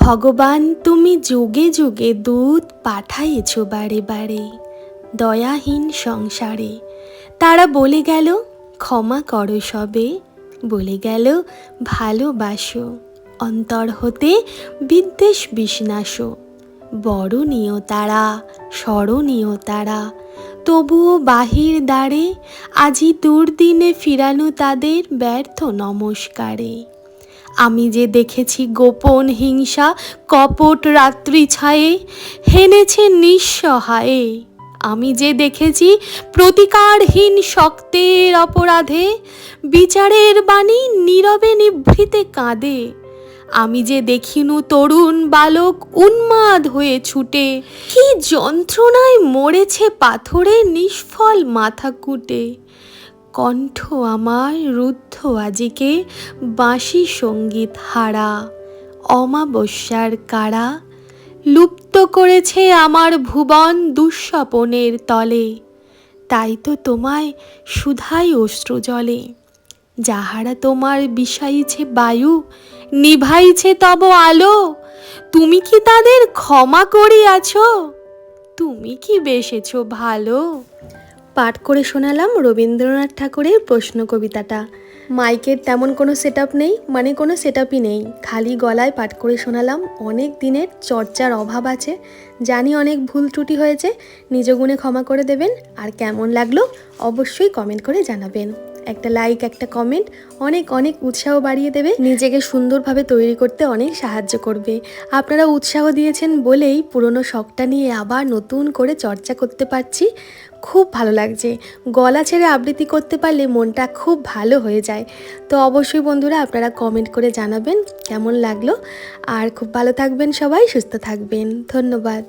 ভগবান তুমি যুগে যুগে দূত পাঠাইছ বারে বারে দয়াহীন সংসারে। তারা বলে গেল ক্ষমা করো সবে, বলে গেল ভালোবাসো, অন্তর হতে বিদ্বেষ বিষ্ণাস। বরণীয় তারা, স্মরণীয় তারা, তবুও বাহির দ্বারে আজি দুর্দিনে ফিরানো তাদের ব্যর্থ নমস্কারে। আমি যে দেখেছি গোপন হিংসা কপট রাত্রি ছায়ে হেনেছে নিঃসহায়ে। আমি যে দেখেছি প্রতিকারহীন শক্তের অপরাধে বিচারের বাণী নীরবে নিভৃতে কাঁদে। আমি যে দেখিনু তরুণ বালক উন্মাদ হয়ে ছুটে কি যন্ত্রণায় মরেছে পাথরে নিষ্ফল মাথা কুটে। কণ্ঠ আমার রুদ্ধ আজিকে বাঁশি সঙ্গীত হারা, অমাবস্যার কারা লুপ্ত করেছে আমার ভুবন দুঃস্বপনের তলে। তাই তো তোমায় সুধাই অশ্রু জলে, যাহারা তোমার বিষাইছে বায়ু নিভাইছে তব আলো। তুমি কি তাদের ক্ষমা করিয়াছ? তুমি কি বেসেছ ভালো? পাঠ করে শোনালাম রবীন্দ্রনাথ ঠাকুরের প্রশ্ন কবিতাটা। মাইকের তেমন কোনো সেট আপ নেই, মানে কোনো সেট আপই নেই, খালি গলায় পাঠ করে শোনালাম। অনেক দিনের চর্চার অভাব আছে, জানি অনেক ভুল ত্রুটি হয়েছে, নিজ গুণে ক্ষমা করে দেবেন। আর কেমন লাগলো অবশ্যই কমেন্ট করে জানাবেন। একটা লাইক, একটা কমেন্ট অনেক অনেক উৎসাহ বাড়িয়ে দেবে, নিজেকে সুন্দরভাবে তৈরি করতে অনেক সাহায্য করবে। আপনারা উৎসাহ দিয়েছেন বলেই পুরনো শখটা নিয়ে আবার নতুন করে চর্চা করতে পারছি। খুব ভালো লাগছে, গলা ছেড়ে আবৃত্তি করতে পারলে মনটা খুব ভালো হয়ে যায়। তো অবশ্যই বন্ধুরা আপনারা কমেন্ট করে জানাবেন কেমন লাগলো। আর খুব ভালো থাকবেন, সবাই সুস্থ থাকবেন। ধন্যবাদ।